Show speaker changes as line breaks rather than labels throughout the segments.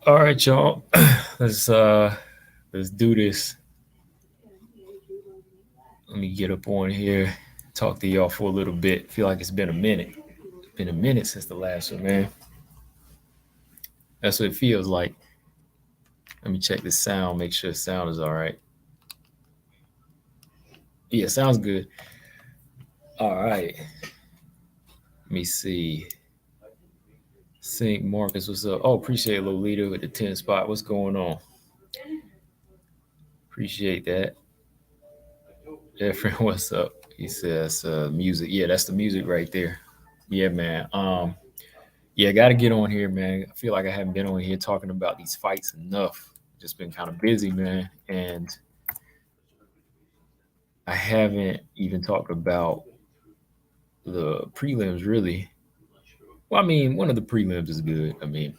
All right, y'all. let's let's do this. Let me get up on here, talk to y'all for a little bit. Feel like it's been a minute. It's been a minute since the last one, man. That's what it feels like. Let me check the sound, make sure the sound is all right. Yeah, sounds good. All right. Let me see. Sync Marcus, what's up? Oh, appreciate Lolita with the 10 spot. What's going on? Appreciate that. Efren, what's up? He says music. Yeah, that's the music right there. Yeah, man. Yeah, got to get on here, man. I feel like I haven't been on here talking about these fights enough. Just been kind of busy, man, and I haven't even talked about the prelims really. Well, I mean, one of the prelims is good. I mean,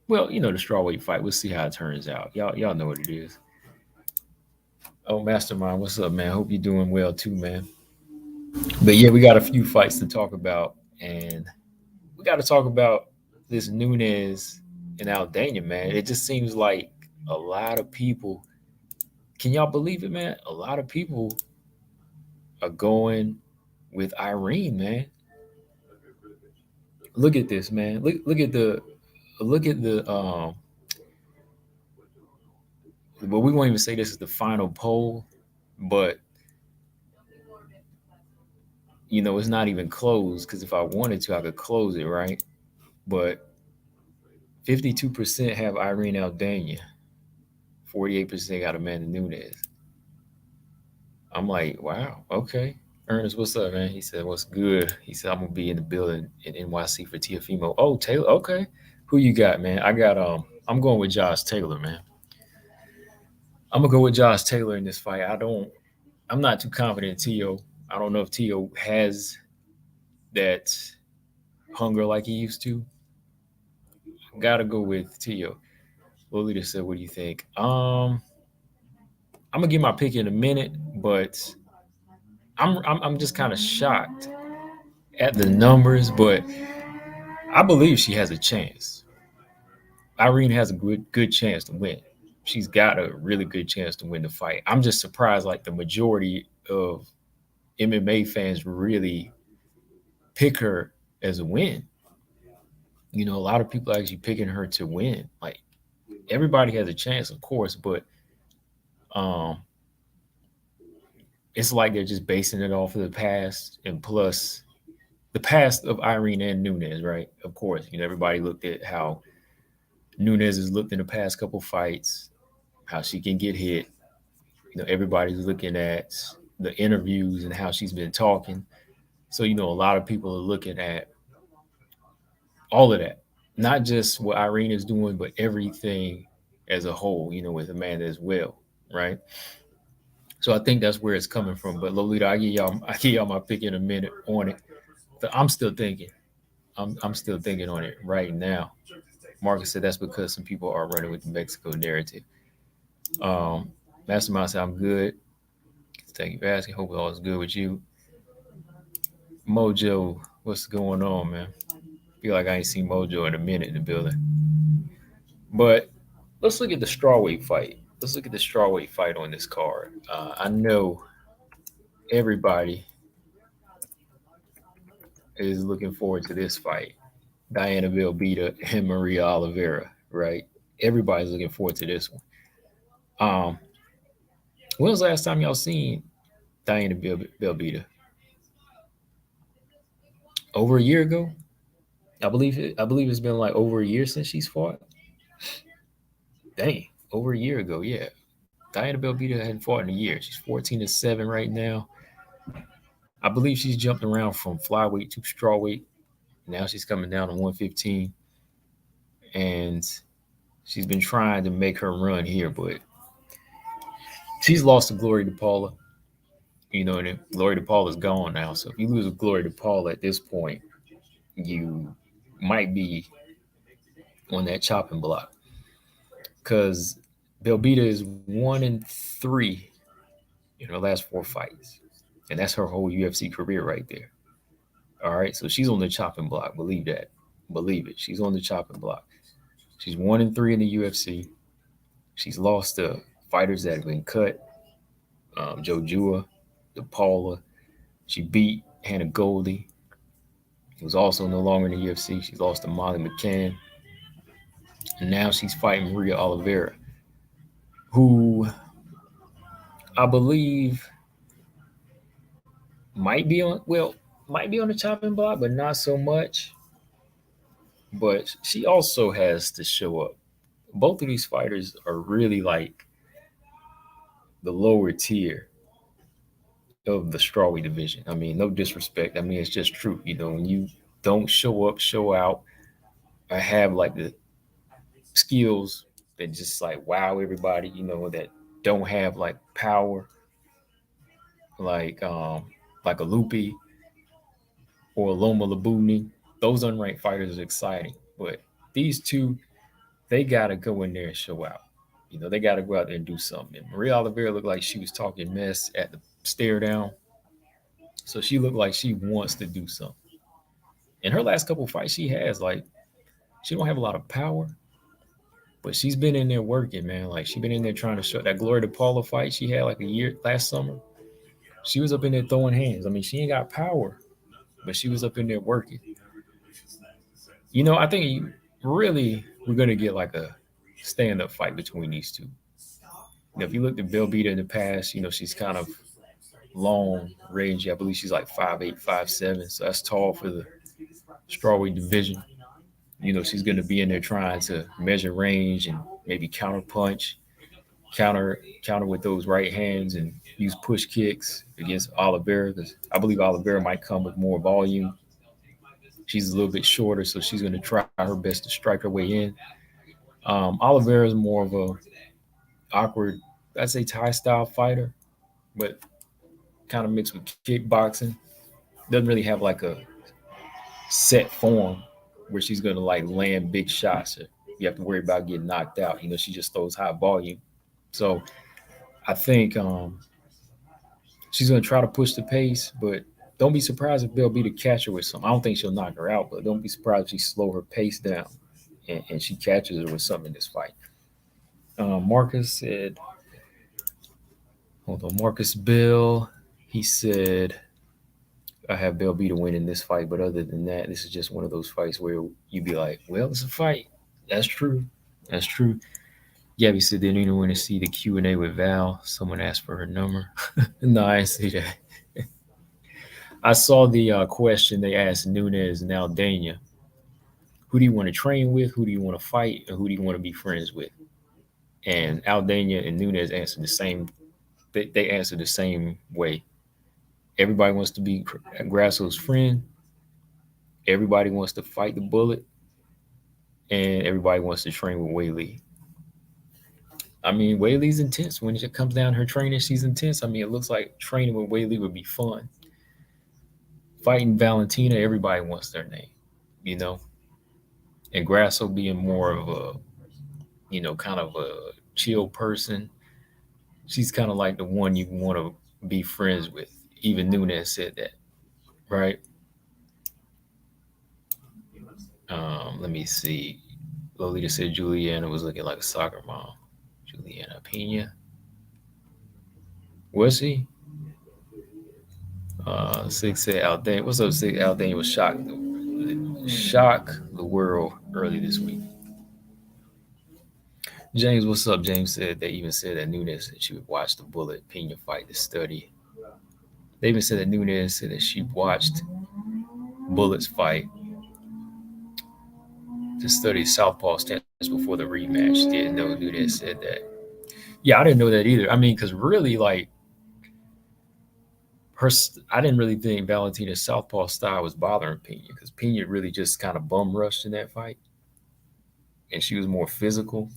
well, the strawweight fight. We'll see how it turns out. Y'all know what it is. Oh, Mastermind, what's up, man? Hope you're doing well too, man. But yeah, we got a few fights to talk about, and we got to talk about this Nunes and Aldana, man. It just seems like a lot of people. Can y'all believe it, man? A lot of people are going with Irene, man. Look at this, man. Look at the. Well, we won't even say this is the final poll, but it's not even closed because if I wanted to, I could close it, right? But 52% have Irene Aldana, 48% got Amanda Nunes. I'm like, wow, okay. Ernest, what's up, man? He said, what's good? He said, I'm gonna be in the building in NYC for Tiafimo. Oh, Taylor, okay. Who you got, man? I'm going with Josh Taylor, man. I'm gonna go with Josh Taylor in this fight. I'm not too confident in Tio. I don't know if Tio has that hunger like he used to. Gotta go with Tio. Lolita said, what do you think? I'm gonna give my pick in a minute, but I'm just kind of shocked at the numbers, but I believe she has a chance. Irene has a good chance to win. She's got a really good chance to win the fight. I'm just surprised, like the majority of MMA fans really pick her as a win. A lot of people are actually picking her to win. Like everybody has a chance, of course, but um, it's like they're just basing it off of the past and plus the past of Irene and Nunes, right? Of course, everybody looked at how Nunes has looked in the past couple fights, how she can get hit. Everybody's looking at the interviews and how she's been talking. So, a lot of people are looking at all of that, not just what Irene is doing, but everything as a whole, with Amanda as well, right? So I think that's where it's coming from. But Lolita, I give y'all my pick in a minute on it. But I'm still thinking. I'm still thinking on it right now. Marcus said that's because some people are running with the Mexico narrative. Um, Mastermind said I'm good. Thank you for asking. Hope all is good with you. Mojo, what's going on, man? Feel like I ain't seen Mojo in a minute in the building. But let's look at the strawweight fight. Let's look at the strawweight fight on this card. I know everybody is looking forward to this fight. Diana Belbita and Maria Oliveira, right? Everybody's looking forward to this one. Um, when was the last time y'all seen Diana Belbita? Over a year ago, I believe it's been like over a year since she's fought. Dang, over a year ago, yeah. Diana Belbita hadn't fought in a year. She's 14-7 right now. I believe she's jumped around from flyweight to strawweight. Now she's coming down to 115, and she's been trying to make her run here, but she's lost to Glory DePaula. And Glory DePaula's gone now. So if you lose with Glory DePaula at this point, you might be on that chopping block because Belbita is 1-3 in her last four fights, and that's her whole UFC career right there. All right, so she's on the chopping block. Believe that. Believe it. She's on the chopping block. She's 1-3 in the UFC. She's lost to fighters that have been cut. Joe Jua, DePaula. She beat Hannah Goldie, who's also no longer in the UFC. She's lost to Molly McCann. And now she's fighting Maria Oliveira, who I believe might be on the chopping block, but not so much. But she also has to show up. Both of these fighters are really like the lower tier of the strawweight division. I mean, no disrespect. I mean, it's just true. When you don't show up, show out, or have like the skills that just like wow everybody, that don't have like power, like a Lupi or a Loma Labuni. Those unranked fighters are exciting. But these two, they gotta go in there and show out. They gotta go out there and do something. And Maria Oliveira looked like she was talking mess at the stare down. So she looked like she wants to do something. In her last couple of fights she has, like, she don't have a lot of power, but she's been in there working, man. Like, she's been in there trying to show that Gloria DePaula fight she had like a year last summer. She was up in there throwing hands. I mean, she ain't got power, but she was up in there working. I think really we're gonna get like a stand-up fight between these two. If you look at Belbita in the past, she's kind of long range. I believe she's like 5'8", 5'7", so that's tall for the strawweight division. She's going to be in there trying to measure range and maybe counter punch, counter with those right hands, and use push kicks against Oliveira, because I believe Oliveira might come with more volume. She's a little bit shorter, so she's going to try her best to strike her way in. Oliveira is more of a awkward, I'd say, Thai style fighter, but kind of mixed with kickboxing. Doesn't really have like a set form where she's gonna like land big shots. You have to worry about getting knocked out. She just throws high volume. So I think she's gonna try to push the pace, but don't be surprised if Belbita catch her with something. I don't think she'll knock her out, but don't be surprised if she slow her pace down and she catches her with something in this fight. Marcus said, hold on, Marcus Bill. He said, I have Belbita winning this fight, but other than that, this is just one of those fights where you'd be like, well, it's a fight. That's true. That's true. Gabby said they didn't even want to see the Q&A with Val. Someone asked for her number. No, I didn't see that. I saw the question they asked Nunes and Aldana. Who do you want to train with? Who do you want to fight? Or who do you want to be friends with? And Aldana and Nunes answered the same. They answered the same way. Everybody wants to be Grasso's friend. Everybody wants to fight the bullet. And everybody wants to train with Weili. I mean, Weili's intense. When it comes down to her training, she's intense. I mean, it looks like training with Weili would be fun. Fighting Valentina, everybody wants their name. And Grasso being more of a, kind of a chill person. She's kind of like the one you want to be friends with. Even Nunes said that, right? Let me see. Lolita said Juliana was looking like a soccer mom. Juliana Pena. Was she? Six said Aldana. What's up, Six? Aldana was shocked the world early this week. James, what's up? James said they even said that Nunes said she would watch the Bullet Pena fight to study. They even said that Nunes said that she watched Bullet's fight to study Southpaw stance before the rematch. Didn't know Nunes said that. Yeah, I didn't know that either. I mean, because really, like, I didn't really think Valentina's Southpaw style was bothering Pena, because Pena really just kind of bum rushed in that fight, and she was more physical.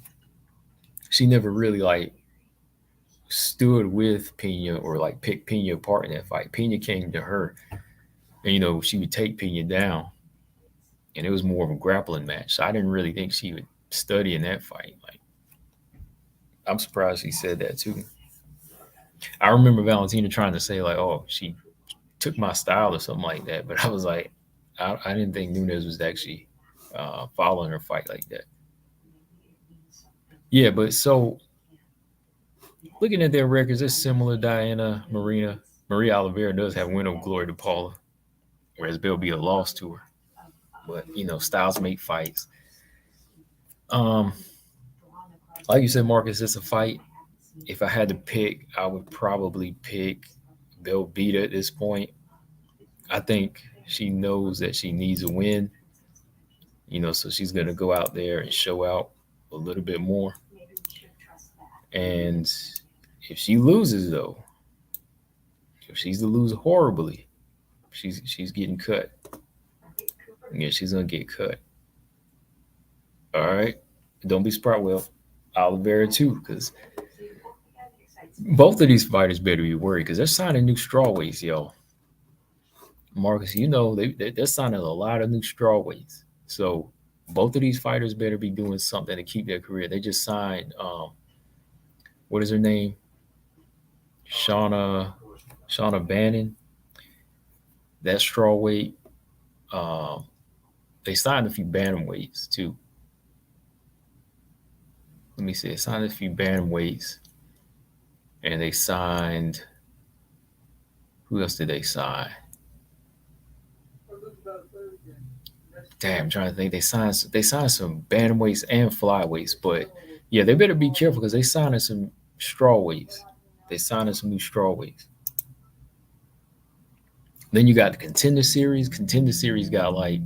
She never really like stood with Pena or like picked Pena apart in that fight. Pena came to her, and she would take Pena down, and it was more of a grappling match. So I didn't really think she would study in that fight. Like, I'm surprised she said that too. I remember Valentina trying to say like, "Oh, she took my style" or something like that, but I was like, I didn't think Nunes was actually following her fight like that. Yeah, but so looking at their records, it's similar. Maria Oliveira does have win over Glory to Paula, whereas Belbita lost to her. But styles make fights. Um, like you said, Marcus, it's a fight. If I had to pick, I would probably pick Belbita at this point. I think she knows that she needs a win, so she's going to go out there and show out a little bit more. And if she loses, though, if she's to lose horribly, she's getting cut. Yeah, she's gonna get cut. All right, don't be surprised. Well, Oliveira too, because both of these fighters better be worried because they're signing new strawweights, yo. Marcus, they're signing a lot of new strawweights. So both of these fighters better be doing something to keep their career. They just signed what is her name? Shauna Bannon. That strawweight. Um, they signed a few bantamweights too. Let me see. They signed a few bantamweights, and they signed. Who else did they sign? Damn, I'm trying to think. They signed some bantamweights and flyweights, but yeah, they better be careful because they signed some strawweights. They signed some new strawweights. Then you got the contender series. Contender series got like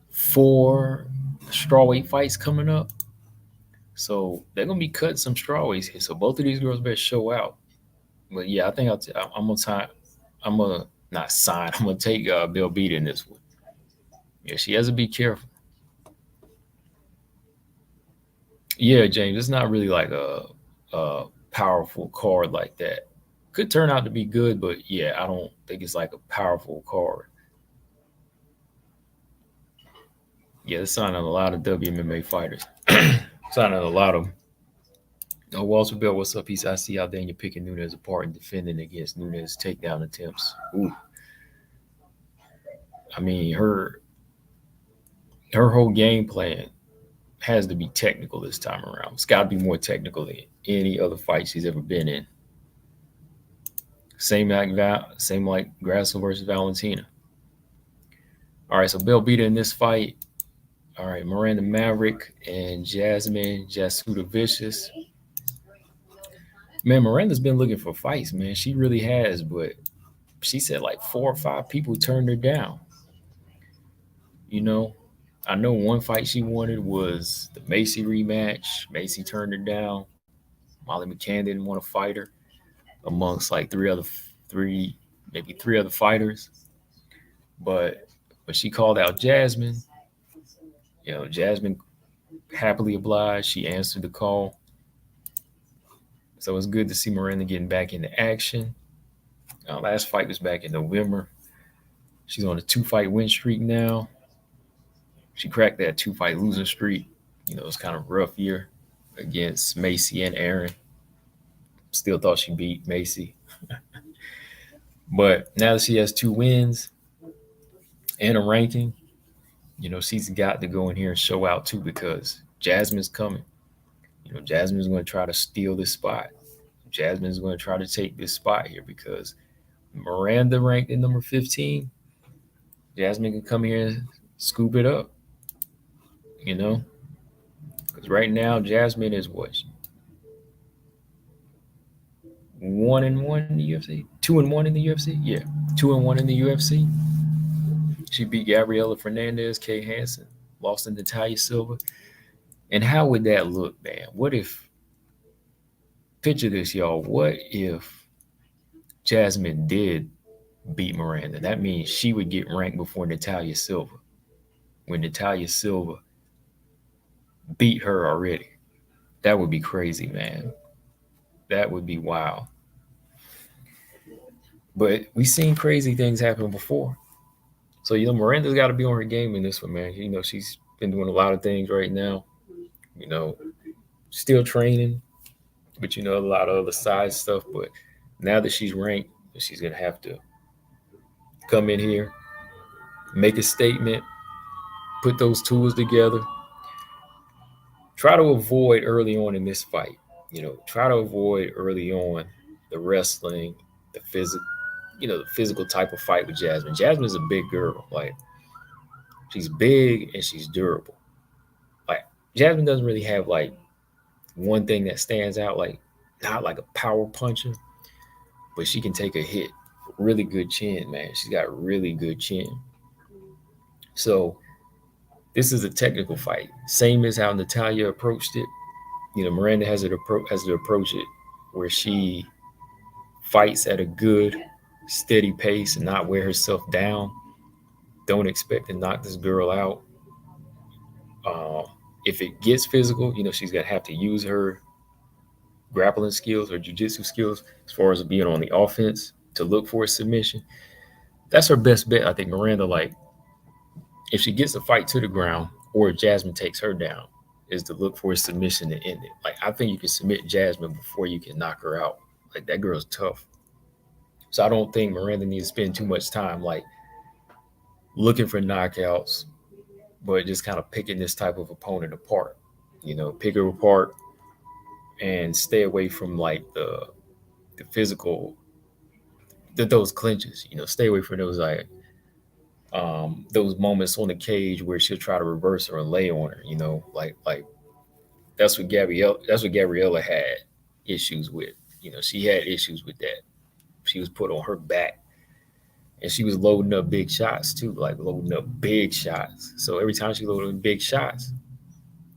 4 strawweight fights coming up. So they're gonna be cutting some strawweights here. So both of these girls better show out. But yeah, I think I'm gonna sign. I'm gonna not sign. I'm gonna take Bill Beat in this one. Yeah, she has to be careful. Yeah, James, it's not really like a powerful card like that. Could turn out to be good, but yeah, I don't think it's like a powerful card. Yeah, they're signing a lot of WMMA fighters. Signing a lot of them. Oh, Walter Bell, what's up? He said, I see out there and you're picking Nunes apart and defending against Nunes' takedown attempts. Ooh. I mean, her whole game plan has to be technical this time around. It's got to be more technical than any other fight she's ever been in. Same like Grasso versus Valentina. All right, so Belbita in this fight. All right, Miranda Maverick and Jasmine Jasudavicius. Man, Miranda's been looking for fights, man. She really has, but she said like 4 or 5 people turned her down. You know, I know one fight she wanted was the Macy rematch. Macy turned her down. Molly McCann didn't want to fight her amongst like maybe 3 other fighters. But when she called out Jasmine, Jasmine happily obliged. She answered the call. So it's good to see Miranda getting back into action. Last fight was back in November. She's on a 2-fight win streak now. She cracked that 2-fight losing streak. It was kind of a rough year against Macy and Aaron. Still thought she beat Macy. But now that she has 2 wins and a ranking, she's got to go in here and show out too because Jasmine's coming. Jasmine's going to try to steal this spot. Jasmine's going to try to take this spot here because Miranda ranked at number 15. Jasmine can come here and scoop it up. Because right now Jasmine is what? 1-1 in the UFC, 2-1 in the UFC. Yeah, 2-1 in the UFC. She beat Gabriela Fernandez, Kay Hansen, lost to Natalia Silva. And how would that look, man? Picture this, y'all. What if Jasmine did beat Miranda? That means she would get ranked before Natalia Silva. When Natalia Silva beat her already. That would be crazy, man. That would be wild. But we've seen crazy things happen before. So, Miranda's got to be on her game in this one, man. She's been doing a lot of things right now. Still training, but a lot of other side stuff. But now that she's ranked, she's going to have to come in here, make a statement, put those tools together, try to avoid early on in this fight. Try to avoid early on the wrestling, the physical, the physical type of fight with Jasmine. Jasmine is a big girl. Like, she's big and she's durable. Like, Jasmine doesn't really have like one thing that stands out. Like, not like a power puncher, but she can take a hit. Really good chin, man. She's got really good chin. So this is a technical fight, same as how Natalia approached it. Miranda has to approach it where she fights at a good, steady pace and not wear herself down. Don't expect to knock this girl out. Um, if it gets physical, she's gonna have to use her grappling skills or jujitsu skills as far as being on the offense to look for a submission. That's her best bet. I think Miranda, like, if she gets the fight to the ground or Jasmine takes her down, is to look for a submission to end it. Like, I think you can submit Jasmine before you can knock her out. Like, that girl's tough. So I don't think Miranda needs to spend too much time like looking for knockouts, but just kind of picking this type of opponent apart. Pick her apart and stay away from like the physical, those clinches. Stay away from those like those moments on the cage where she'll try to reverse her and lay on her. Like that's what Gabriella had issues with. She had issues with that. She was put on her back, and she was loading up big shots too, like loading up big shots. So every time she loaded up big shots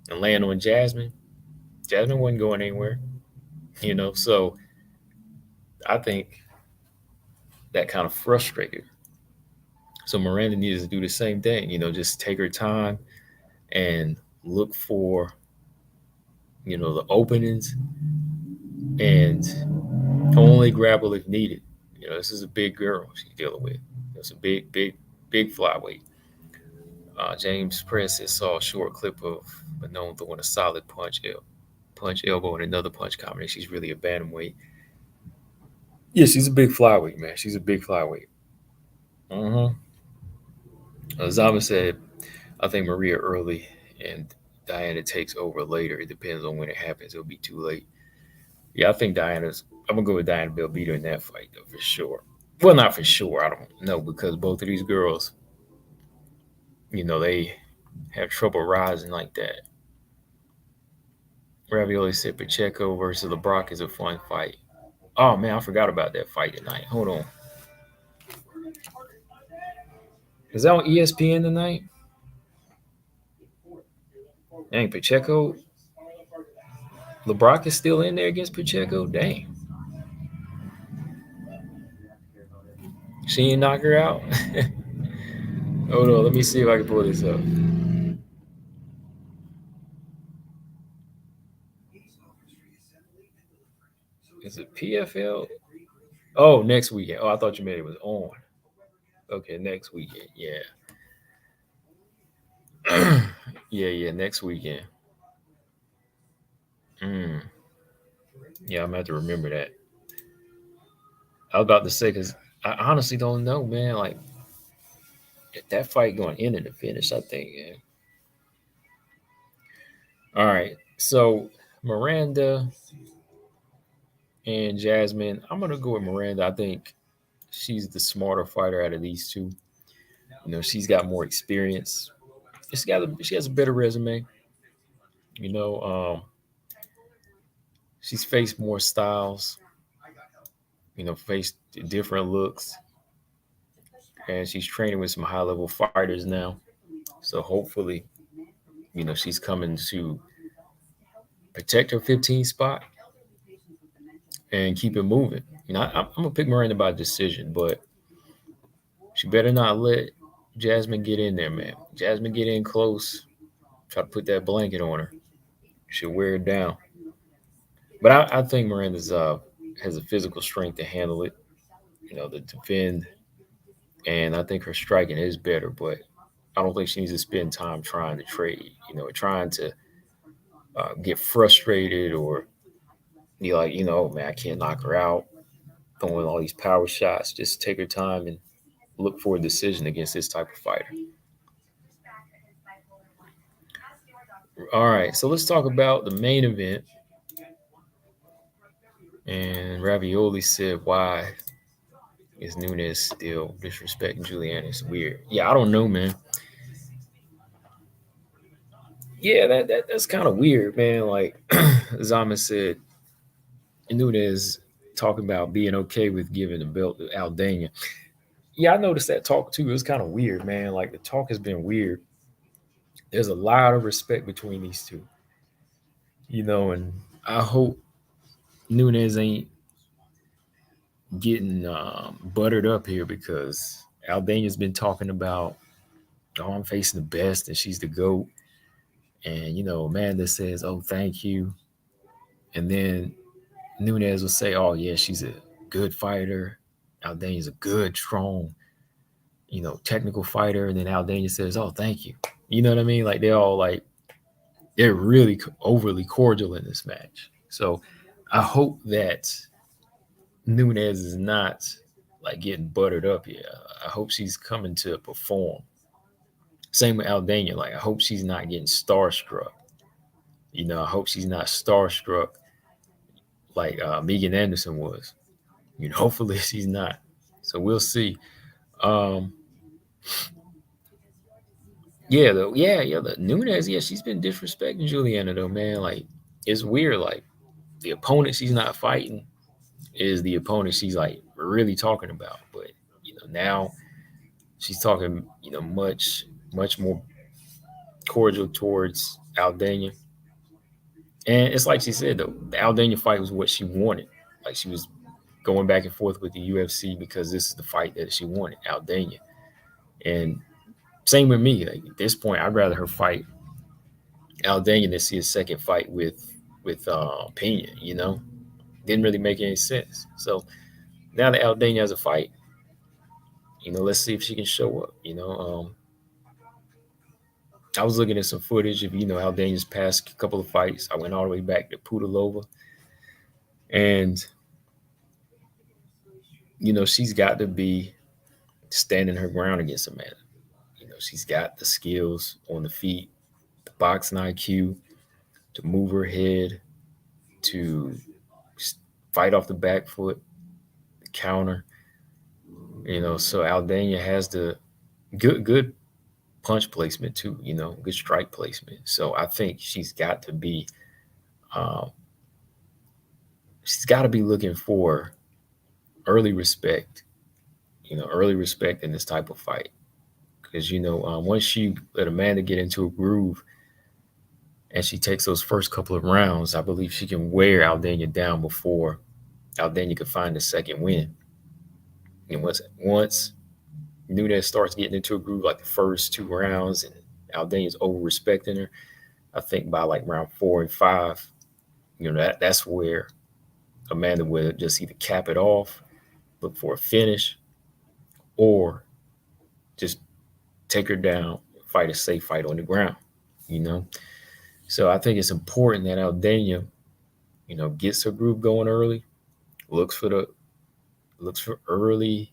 and laying on Jasmine, Jasmine wasn't going anywhere. So I think that kind of frustrated her. So Miranda needs to do the same thing. Just take her time and look for the openings and only grapple if needed. This is a big girl she's dealing with. It's a big, big, big flyweight. James Press saw a short clip of Manon throwing a solid punch, elbow, and another punch combination. She's really a bantamweight. Yeah, she's a big flyweight, man. She's a big flyweight. Uh-huh. Zama said, I think Maria early and Diana takes over later. It depends on when it happens. It'll be too late. Yeah, I think I'm gonna go with Diana Belbita in that fight though, for sure. Well, not for sure. I don't know, because both of these girls, they have trouble rising like that. Ravioli said Pacheco versus LeBrock is a fun fight. Oh man, I forgot about that fight tonight. Hold on. Is that on ESPN tonight? Dang, Pacheco. LeBrock is still in there against Pacheco? Dang. She didn't knock her out? Hold on, let me see if I can pull this up. Is it PFL? Oh, next weekend. Oh, I thought you meant it was on. Okay, next weekend. Yeah. Yeah, next weekend. Mm. Yeah, I'm gonna have to remember that. I was about to say, because I honestly don't know, man. Like, that fight going in the finish, I think. Yeah. All right. So Miranda and Jasmine. I'm gonna go with Miranda. I think she's the smarter fighter out of these two. She's got more experience. She has a better resume. You know, um, she's faced more styles. Faced different looks, and she's training with some high level fighters now. So hopefully, she's coming to protect her 15 spot and keep it moving. I'm gonna pick Miranda by decision, but she better not let Jasmine get in there, man. Jasmine get in close, try to put that blanket on her. She'll wear it down. But I think Miranda's has a physical strength to handle it, to defend, and I think her striking is better. But I don't think she needs to spend time trying to trade, trying to get frustrated or be like, man, I can't knock her out, throwing all these power shots. Just take her time and look for a decision against this type of fighter. All right, so let's talk about the main event. And Ravioli said, "Why is Nunes still disrespecting Juliana? It's weird." Yeah, I don't know, man. Yeah, that's kind of weird, man. Like Zama said, Nunes talking about being okay with giving the belt to Aldana. Yeah, I noticed that talk too. It was kind of weird, man. Like the talk has been weird. There's a lot of respect between these two, and I hope Nunes ain't getting buttered up here because Aldana's been talking about, oh, I'm facing the best and she's the GOAT. And, Amanda says, oh, thank you. And then Nunes will say, oh, yeah, she's a good fighter. Aldana's a good, strong, technical fighter. And then Aldana says, oh, thank you. You know what I mean? Like they're really overly cordial in this match. So I hope that Nunes is not like getting buttered up here. I hope she's coming to perform. Same with Aldana. Like I hope she's not getting starstruck. I hope she's not starstruck like Megan Anderson was. Hopefully she's not. So we'll see. Um, yeah, though. Yeah. The Nunes, yeah, she's been disrespecting Juliana though, man. Like it's weird. Like the opponent she's not fighting is the opponent she's like really talking about. But now she's talking, much more cordial towards Aldana. And it's like she said, though, the Aldana fight was what she wanted. Like she was going back and forth with the UFC because this is the fight that she wanted, Aldana. And same with me. Like at this point, I'd rather her fight Aldana than see a second fight with Pena. Didn't really make any sense. So now that Aldana has a fight, let's see if she can show up. I was looking at some footage of Aldana's past couple of fights. I went all the way back to Pudilova, and she's got to be standing her ground against Amanda. She's got the skills on the feet, the boxing IQ to move her head, to fight off the back foot, the counter. So Aldana has the good punch placement too. Good strike placement. So I think um, she's got to be looking for early respect. Early respect in this type of fight because once you let Amanda get into a groove and she takes those first couple of rounds, I believe she can wear Aldana down before Aldana can find the second win. And once Nunes starts getting into a groove like the first two rounds and Aldana's over respecting her, I think by like round 4 and 5, that's where Amanda will just either cap it off, look for a finish, or just take her down, fight a safe fight on the ground. You know, so I think it's important that Aldana, gets her groove going early, looks for early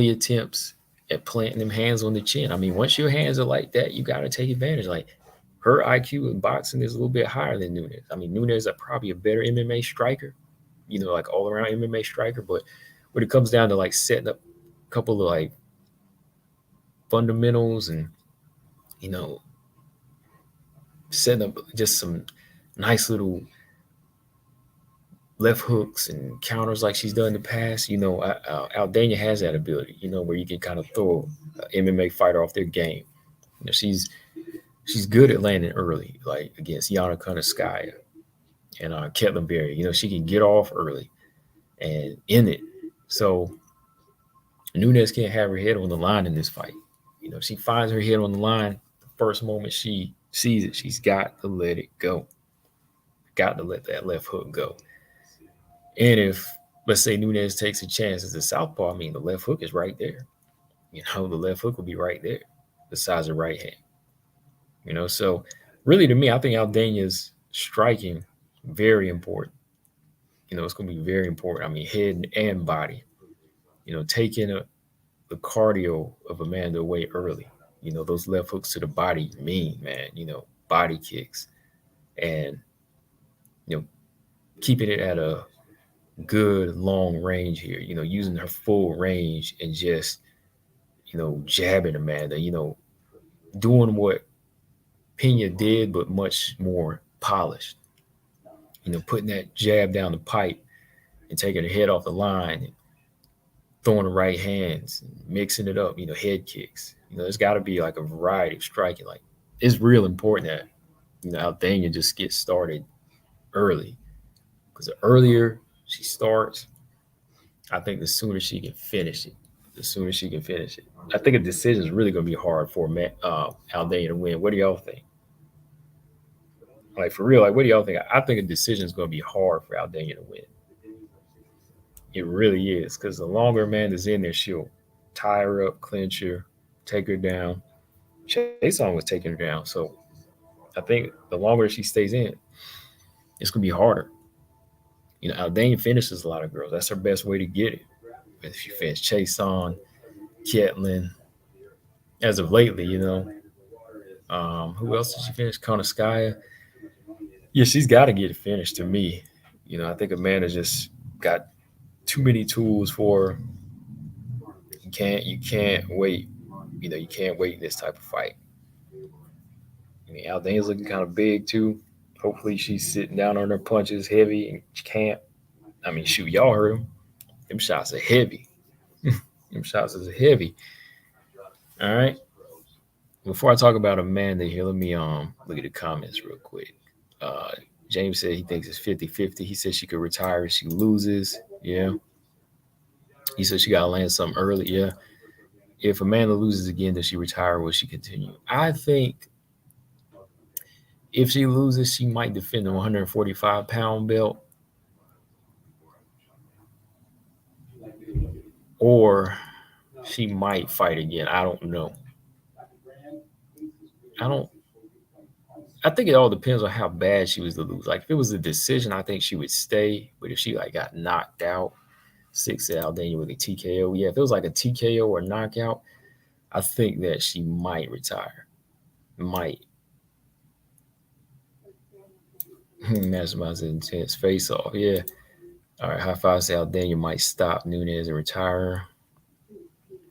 attempts at planting them hands on the chin. I mean, once your hands are like that, you got to take advantage. Like her IQ in boxing is a little bit higher than Nunes. I mean, Nunes is probably a better MMA striker, like all around MMA striker. But when it comes down to like setting up a couple of like fundamentals and you know setting up just some nice little left hooks and counters like she's done in the past, Aldana has that ability, where you can kind of throw an MMA fighter off their game. She's good at landing early, like against Yana Kunitskaya and Ketlin Berry. She can get off early and in it. So Nunes can't have her head on the line in this fight. She finds her head on the line the first moment she sees it. She's got to let it go. Got to let that left hook go. And if, let's say, Nunes takes a chance as a southpaw, I mean, the left hook is right there. The left hook will be right there, the size of right hand. So really to me, I think Aldana's striking very important. It's going to be very important. I mean, head and body. Taking the cardio of Amanda away early. Those left hooks to the body mean, man. body kicks, and you know, keeping it at a good long range here. Using her full range and just jabbing Amanda. Doing what Pena did, but much more polished. Putting that jab down the pipe and taking her head off the line and throwing the right hands, and mixing it up. Head kicks. There's got to be like a variety of striking. Like, it's real important that Aldana just gets started early, because the earlier she starts, I think the sooner she can finish it. The sooner she can finish it. I think a decision is really going to be hard for Aldana to win. What do y'all think? Like, for real, like, what do y'all think? I think a decision is going to be hard for Aldana to win. It really is, because the longer Amanda's in there, she'll tie her up, clinch her, take her down. Chase was taking her down, so I think the longer she stays in, it's going to be harder. Aldana finishes a lot of girls. That's her best way to get it. If she finished Chase on, Ketlin, as of lately, who else did she finish? Konoskaya. Yeah, she's got to get it finished to me. I think Amanda just got too many tools for her. You can't wait. You can't wait in this type of fight. Aldana's looking kind of big too. Hopefully she's sitting down on her punches heavy and she can't. Shoot, y'all heard them. Them shots are heavy. Them shots is heavy. All right. Before I talk about Amanda here, let me look at the comments real quick. Uh, James said he thinks it's 50-50. He said she could retire if she loses. Yeah. He said she gotta land something early. Yeah. If Amanda loses again, does she retire or will she continue? I think if she loses, she might defend the 145-pound belt. Or she might fight again. I don't know. I don't. I think it all depends on how bad she was to lose. Like, if it was a decision, I think she would stay. But if she like got knocked out, 6 Aldana with a TKO, yeah. If it was like a TKO or knockout, I think that she might retire. Might. Maximize the intense face off. Yeah. All right. High five. Say Aldana might stop Nunes and retire.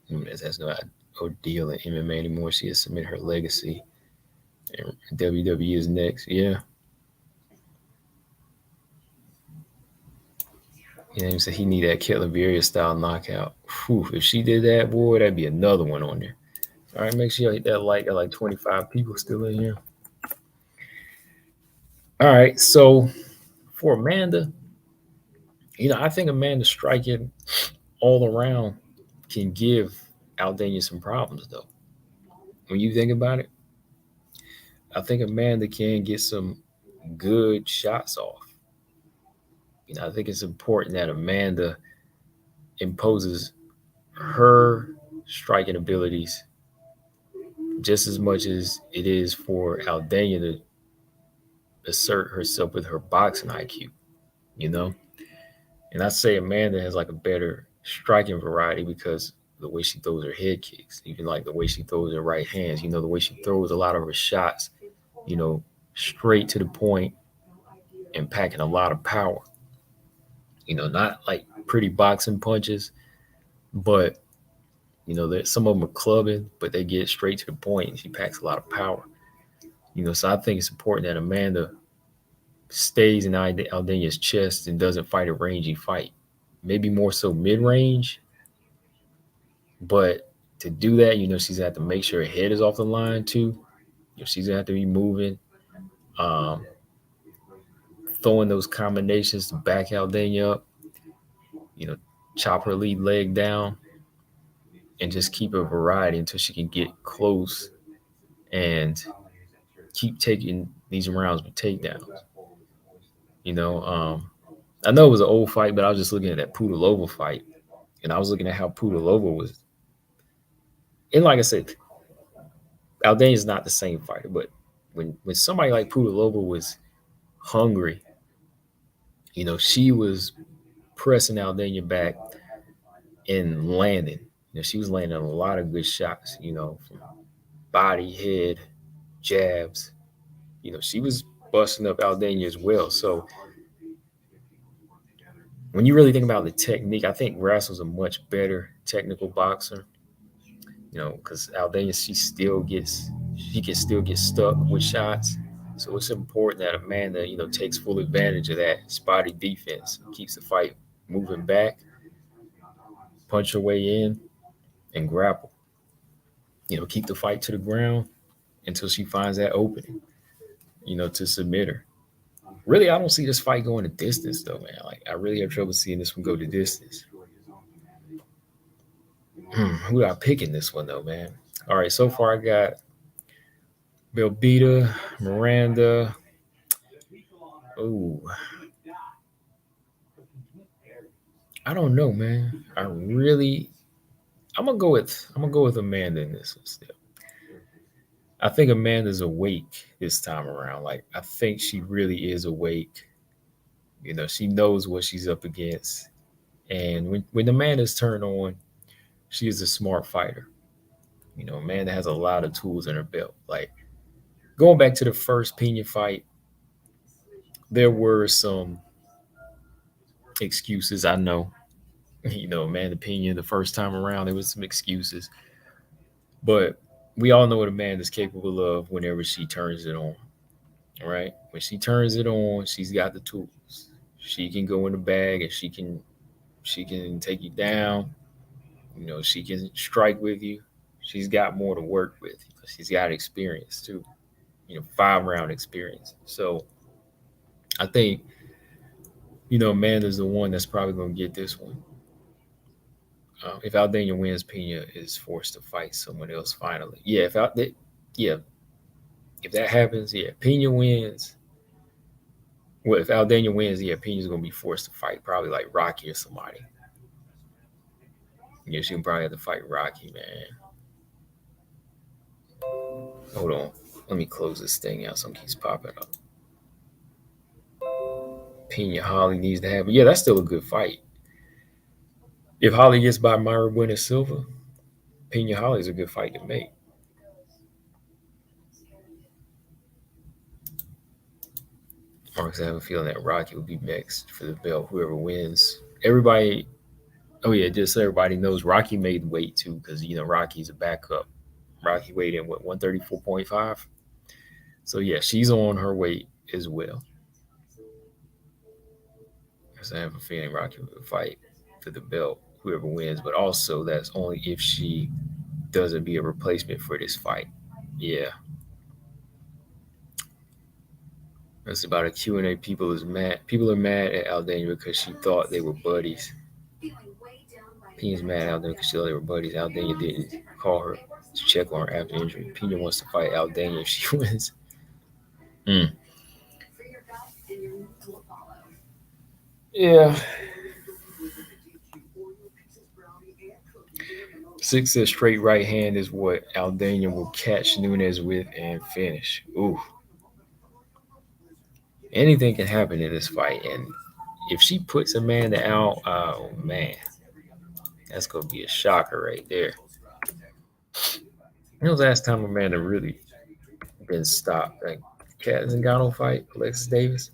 Nunes has no deal in MMA anymore. She has submitted her legacy. And WWE is next. Yeah. He said he need that Oliveira style knockout. Whew, if she did that, boy, that'd be another one on there. All right, make sure you hit that like at like 25 people still in here. All right, so for Amanda, I think Amanda striking all around can give Aldana some problems, though. When you think about it, I think Amanda can get some good shots off. I think it's important that Amanda imposes her striking abilities just as much as it is for Aldana to assert herself with her boxing IQ, you know? And I say Amanda has like a better striking variety because the way she throws her head kicks, even like the way she throws her right hands, the way she throws a lot of her shots, you know, straight to the point and packing a lot of power. Not like pretty boxing punches, but that some of them are clubbing, but they get straight to the point and she packs a lot of power. So I think it's important that Amanda stays in Aldana's chest and doesn't fight a rangy fight. Maybe more so mid-range, but to do that, she's gonna have to make sure her head is off the line too. She's gonna have to be moving, um, throwing those combinations to back Aldana up. Chop her lead leg down, and just keep a variety until she can get close and keep taking these rounds with takedowns. I know it was an old fight, but I was just looking at that Pudilova fight, and I was looking at how Pudilova was. And like I said, Aldana is not the same fighter, but when somebody like Pudilova was hungry, she was pressing Aldana back and landing. She was landing a lot of good shots, from body, head, jabs. she was busting up Aldana as well. So when you really think about the technique, I think Grassel's a much better technical boxer. Because Aldana, she can still get stuck with shots. So it's important that Amanda, takes full advantage of that spotty defense, keeps the fight moving back, punch her way in, and grapple. Keep the fight to the ground until she finds that opening, to submit her. Really, I don't see this fight going the distance though, man. Like I really have trouble seeing this one go the distance. Who do I pick in this one though, man? All right, so far I got Belbita, Miranda. Ooh, I don't know, man. I'm gonna go with Amanda in this one still. I think Amanda's awake this time around. Like I think she really is awake. She knows what she's up against. And when Amanda's turned on, she is a smart fighter. Amanda has a lot of tools in her belt. Like going back to the first Pena fight, there were some excuses. I know, Amanda Pena the first time around, there was some excuses, but we all know what Amanda's capable of whenever she turns it on. All right, when she turns it on, she's got the tools. She can go in the bag and she can take you down. She can strike with you. She's got more to work with. She's got experience too. 5 round experience. So I think Amanda's the one that's probably going to get this one. If Aldana wins, Pena is forced to fight someone else finally. Yeah, yeah, if that happens, yeah, Pena wins. Well, if Aldana wins, yeah, Pena's going to be forced to fight probably like Rocky or somebody. Yeah, she can probably have to fight Rocky, man. Hold on. Let me close this thing out. Something keeps popping up. Pena Holly needs to have it. Yeah, that's still a good fight. If Holly gets by Myra Buena Silva, Pena Holly is a good fight to make. Marks, I have a feeling that Rocky will be next for the belt. Whoever wins, everybody. Oh yeah, just so everybody knows, Rocky made weight too because Rocky's a backup. Rocky weighed in what 134.5. So yeah, she's on her weight as well. Because I have a feeling Rocky will fight for the belt, whoever wins. But also, that's only if she doesn't be a replacement for this fight. Yeah, that's about a Q&A. People is mad. People are mad at Aldana because she thought they were buddies. Pena's mad at Aldana because she thought they were buddies. Aldana didn't call her to check on her after injury. Pena wants to fight Aldana if she wins. Mm. Yeah. Six straight right hand is what Aldana will catch Nunes with and finish. Ooh. Anything can happen in this fight. And if she puts Amanda out, oh man, that's gonna be a shocker right there. When was the last time Amanda really been stopped? Like Kat Zingano fight, Alexis Davis.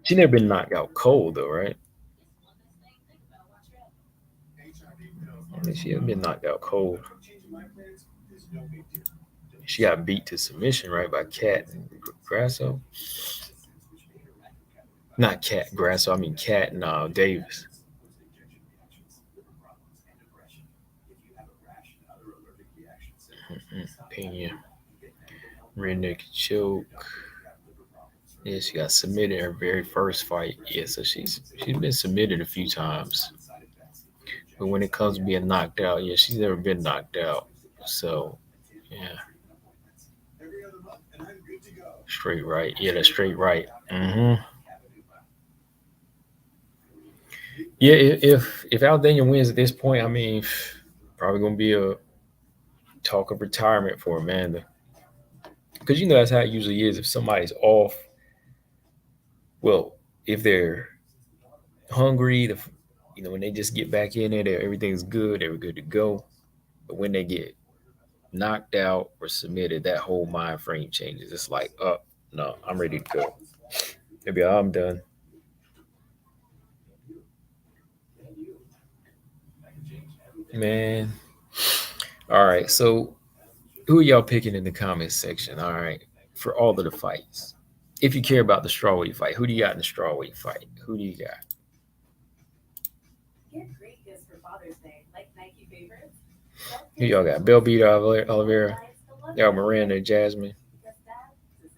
She never been knocked out cold though, right? I mean, she hasn't been knocked out cold. She got beat to submission, right, by Kat and Grasso. Not Kat Grasso, I mean Kat and Davis. Pena, rear naked choke. Yeah, she got submitted in her very first fight. Yeah, so she's been submitted a few times. But when it comes to being knocked out, yeah, she's never been knocked out. So yeah, straight right. Yeah, that's straight right. Yeah, if Aldana wins at this point, I mean, probably gonna be a talk of retirement for Amanda because that's how it usually is. If somebody's off, well, if they're hungry, when they just get back in there, everything's good. They're good to go. But when they get knocked out or submitted, that whole mind frame changes. It's like, oh no, I'm ready to go. Maybe I'm done. Man. All right. So who are y'all picking in the comments section? All right. For all of the fights. If you care about the strawweight fight, who do you got in the strawweight fight? Who do you got? Who y'all got? Belbita, Oliveira. Y'all Miranda, Jasmine.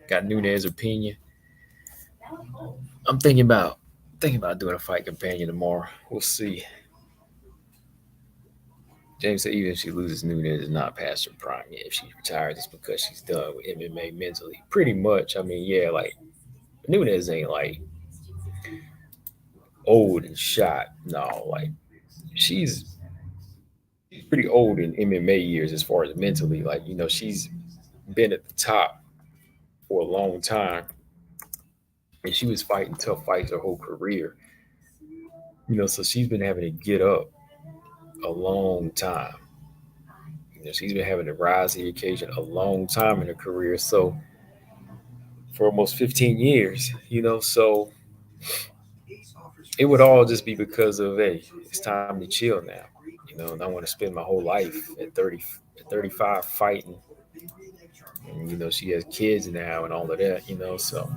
Got Nunes or Pena. I'm thinking about doing a fight companion tomorrow. We'll see. James said even if she loses, Nunes is not past her prime yet. If she retires, it's because she's done with MMA mentally. Pretty much. I mean, yeah, like Nunes ain't like old and shot. No, like she's pretty old in MMA years as far as mentally. Like, she's been at the top for a long time. And she was fighting tough fights her whole career. So she's been having to get up a long time. She's been having to rise to the occasion a long time in her career. So for almost 15 years, so it would all just be because of, hey, it's time to chill now. And I want to spend my whole life at 30, at 35 fighting. And, she has kids now and all of that, so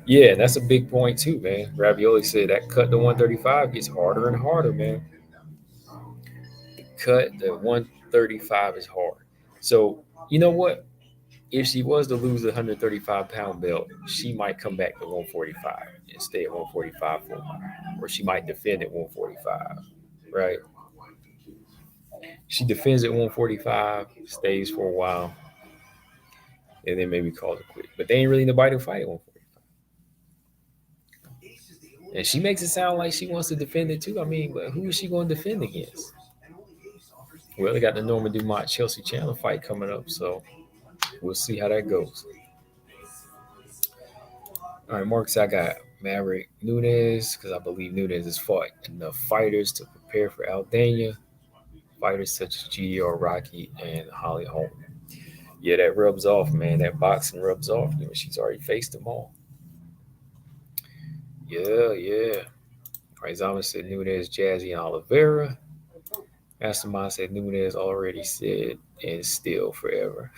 yeah, that's a big point too, man. Ravioli said that cut to 135 gets harder and harder, man. The cut to 135 is hard. So, you know what? If she was to lose the 135-pound belt, she might come back to 145 and stay at 145 for a while. Or she might defend at 145, right? She defends at 145, stays for a while, and then maybe calls it quit. But they ain't really nobody to fight at 145. And she makes it sound like she wants to defend it too. I mean, but who is she going to defend against? Well, they got the Norman Dumont Chelsea Chandler fight coming up, so we'll see how that goes. All right, Mark said I got Maverick Nunes because I believe Nunes has fought enough fighters to prepare for Aldana. Fighters such as GDR Rocky and Holly Holm. Yeah, that rubs off, man. That boxing rubs off. She's already faced them all. Yeah, yeah. All right, Zama said Nunes, Jazzy, and Oliveira. Mastermind said Nunes already said and still forever.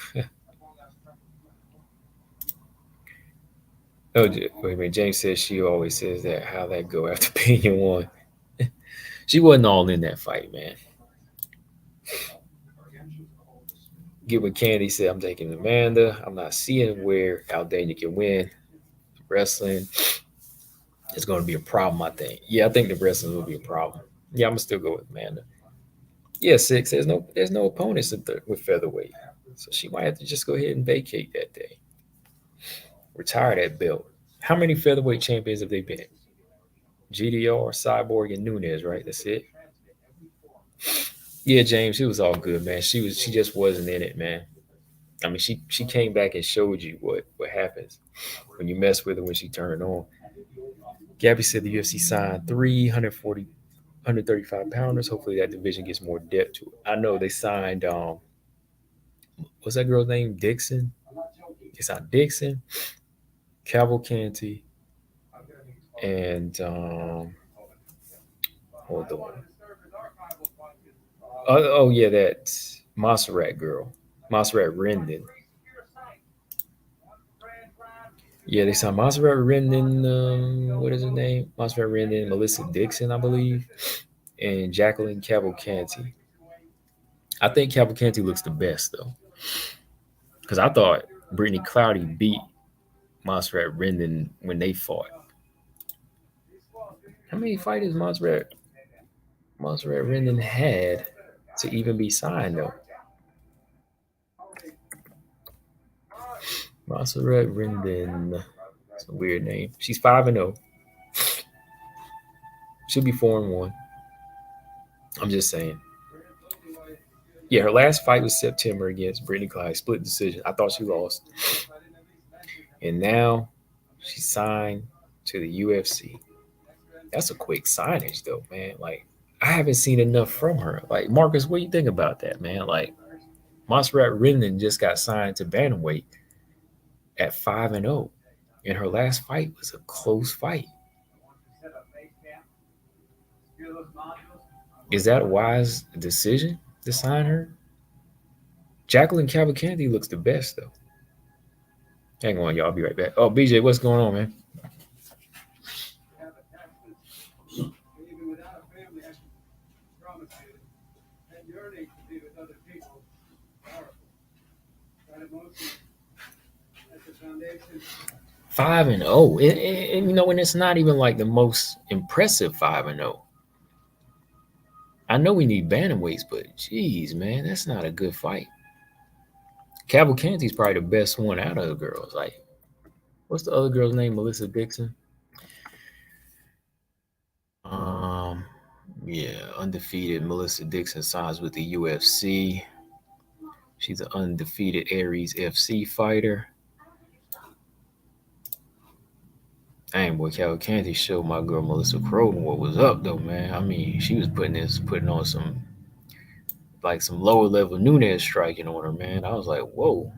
Oh, wait a minute. James says she always says that. How that go after Pena won? She wasn't all in that fight, man. Gilbert Candy said, I'm taking Amanda. I'm not seeing where Aldana can win. Wrestling is going to be a problem, I think. Yeah, I think the wrestling will be a problem. Yeah, I'm going to still go with Amanda. Yeah, six. There's no opponents with featherweight. So she might have to just go ahead and vacate that day. Retire that belt. How many featherweight champions have they been? GDR, Cyborg, and Nunes, right? That's it. Yeah, James, it was all good, man. She just wasn't in it, man. I mean, she came back and showed you what happens when you mess with her when she turned on. Gabby said the UFC signed 340, 135 pounders. Hopefully that division gets more depth to it. I know they signed what's that girl's name? Dixon. It's not Dixon, Cavalcanti, and hold on. Oh yeah, that Montserrat girl, Montserrat Rendon. Yeah, they signed Montserrat Rendon. What is her name? Montserrat Rendon, Melissa Dixon, I believe, and Jacqueline Cavalcanti. I think Cavalcanti looks the best though, because I thought Brittany Cloudy beat Montserrat Rendon when they fought. How many fighters Montserrat Rendon had to even be signed though? Montserrat Rendon. It's a weird name. She's 5-0. She'll be 4-1. I'm just saying. Yeah, her last fight was September against Brittany Clyde, split decision. I thought she lost. And now she signed to the UFC. That's a quick signage though, man. Like, I haven't seen enough from her. Like, Marcus, what do you think about that, man? Like, Montserrat Rendon just got signed to bantamweight at 5-0, and her last fight was a close fight. Is that a wise decision to sign her? Jacqueline Cavalcanti looks the best though. Hang on, y'all. I'll be right back. Oh, BJ, what's going on, man? Five and oh, and you know, and it's not even like the most impressive 5-0. I know we need bantamweights, but geez, man, that's not a good fight. Cavalcanti's probably the best one out of the girls. Like, what's the other girl's name? Melissa Dixon. Um, yeah, undefeated Melissa Dixon signs with the UFC. She's an undefeated Aries FC fighter. Dang, boy, Cavalcanti showed my girl Melissa Croden what was up, though, man. I mean, she was putting on some lower level Nunes striking on her, man. I was like, whoa.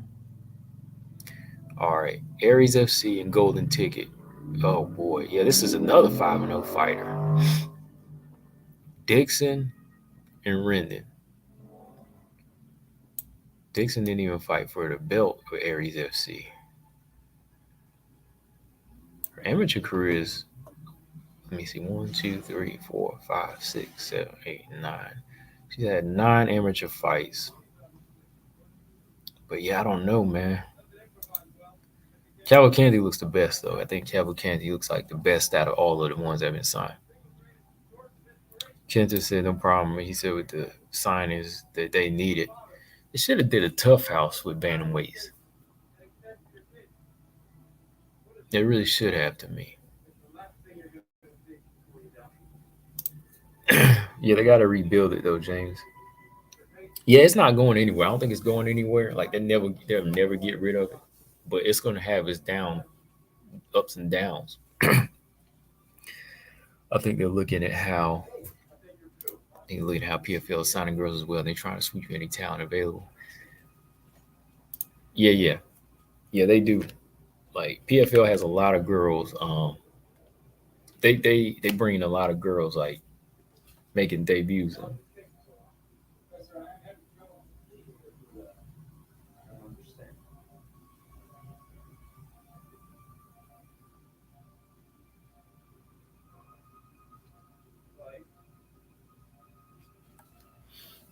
All right, Aries FC and Golden Ticket. Oh boy, yeah, this is another 5-0 fighter. Dixon and Rendon. Dixon didn't even fight for the belt for Aries FC. Her amateur career is, let me see, 1, 2, 3, 4, 5, 6, 7, 8, 9. She's had 9 amateur fights. But yeah, I don't know, man. Cavalcanti looks the best, though. I think Cavalcanti looks like the best out of all of the ones that have been signed. Kenta said no problem. He said with the signings that they needed, they should have did a tough house with bantamweights. They really should have to me. Yeah, they got to rebuild it though, James. Yeah, it's not going anywhere. I don't think it's going anywhere. Like they'll never get rid of it, but it's going to have its ups and downs. I think they're looking at how PFL is signing girls as well. They're trying to sweep any talent available. Yeah, they do. Like PFL has a lot of girls. They bring in a lot of girls like making debuts.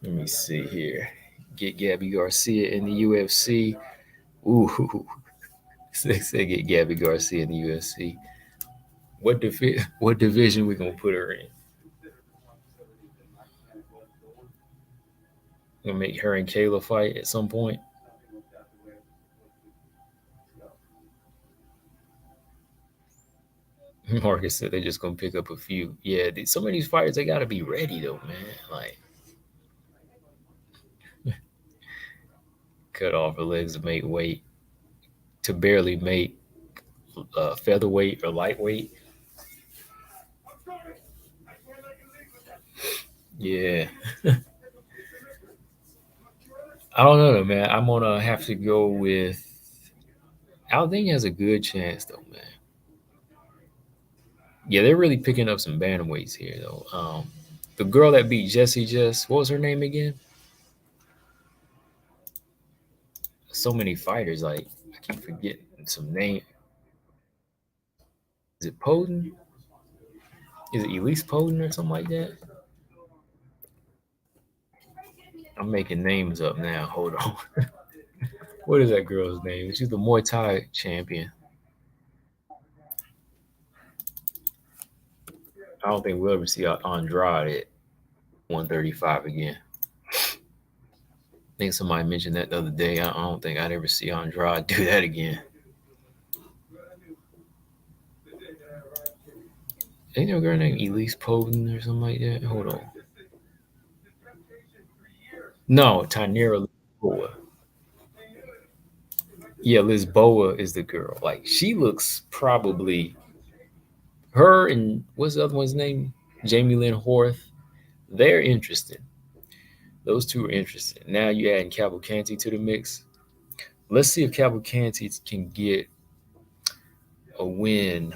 Let me see here. Get Gabby Garcia in the UFC. Ooh, say get Gabby Garcia in the UFC. What division we gonna put her in? Gonna make her and Kayla fight at some point. Marcus said they're just gonna pick up a few. Yeah, some of these fighters they gotta be ready though, man. Like cut off her legs to make weight, to barely make featherweight or lightweight. Yeah, I don't know, man. I'm gonna have to go with Aldana has a good chance though, man. Yeah, they're really picking up some bantamweights here though. The girl that beat what was her name again? So many fighters, like I keep forgetting some name. Is it Poden? Is it Elise Poden or something like that? I'm making names up now. Hold on. What is that girl's name? She's the Muay Thai champion. I don't think we'll ever see Andrade at 135 again. I think somebody mentioned that the other day. I don't think I'd ever see Andrade do that again. Ain't there a girl named Elise Poden or something like that? Hold on. No, Tynera Lisboa. Yeah, Lisboa is the girl. Like she looks probably her and what's the other one's name? Jamie Lynn Horth. They're interesting. Those two are interesting. Now you adding Cavalcanti to the mix. Let's see if Cavalcanti can get a win.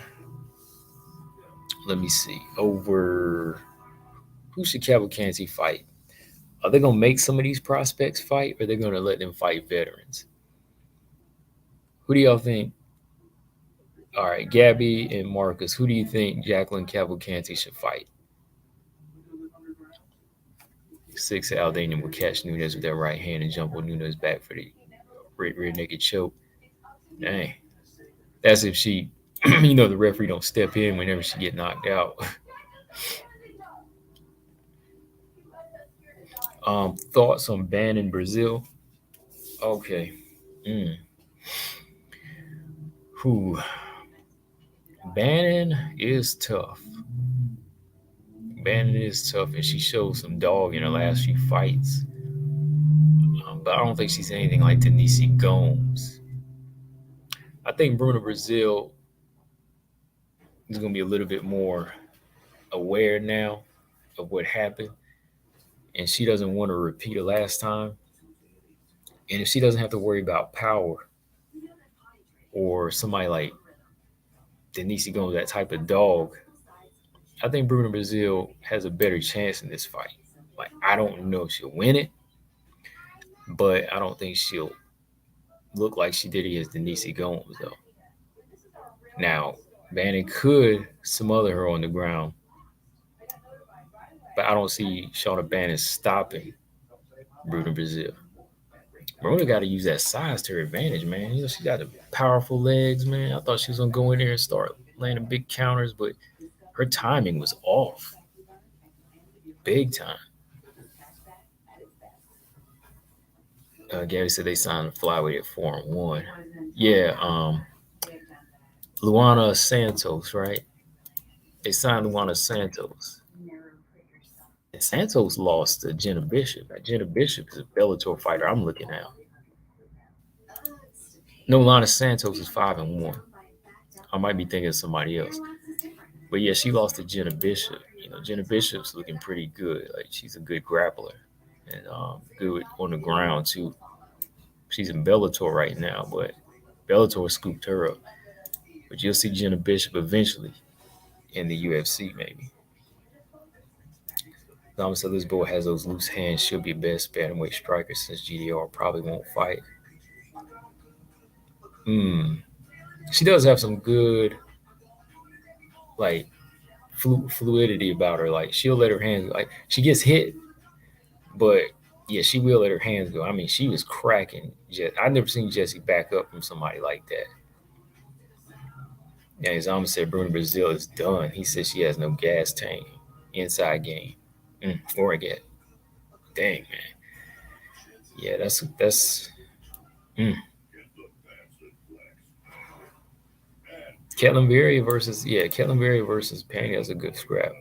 Let me see. Over who should Cavalcanti fight? Are they gonna make some of these prospects fight, or are they gonna let them fight veterans? Who do y'all think? All right, Gabby and Marcus. Who do you think Jacqueline Cavalcanti should fight? Six Aldana will catch Nunes with that right hand and jump on Nunes back for the rear naked choke. Dang, that's if she, the referee don't step in whenever she get knocked out. Thoughts on banning Brazil? Okay. Mm. Who? Bannon is tough. Bannon is tough, and she showed some dog in her last few fights. But I don't think she's anything like Denise Gomes. I think Bruna Brazil is going to be a little bit more aware now of what happened, and she doesn't want to repeat it last time. And if she doesn't have to worry about power or somebody like Denise Gomes, that type of dog, I think Bruna Brazil has a better chance in this fight. Like, I don't know if she'll win it, but I don't think she'll look like she did against Denise Gomes, though. Now, Bannon could smother her on the ground, but I don't see Shauna Bannon stopping Bruna Brazil. Bruna got to use that size to her advantage, man. She got the powerful legs, man. I thought she was going to go in there and start landing big counters, but her timing was off. Big time. Gary said they signed a flyweight at 4-1. Yeah, Luana Santos, right? They signed Luana Santos. And Santos lost to Jenna Bishop. Jenna Bishop is a Bellator fighter I'm looking at. No, Luana Santos is 5-1. I might be thinking of somebody else. But yeah, she lost to Jenna Bishop. Jenna Bishop's looking pretty good. Like, she's a good grappler and good on the ground too. She's in Bellator right now, but Bellator scooped her up. But you'll see Jenna Bishop eventually in the UFC, maybe. Thomas said this boy has those loose hands. She'll be best bantamweight striker since GDR probably won't fight. She does have some good, like, fluidity about her. Like, she'll let her hands, like, she gets hit, but yeah, she will let her hands go. I mean, she was cracking. I've never seen Jesse back up from somebody like that. Yeah, his Zama said Bruna Brazil is done. He said she has no gas tank. Inside game. Or a get. Dang, man. Yeah, that's Ketlin Berry versus Penny. That's a good scrap.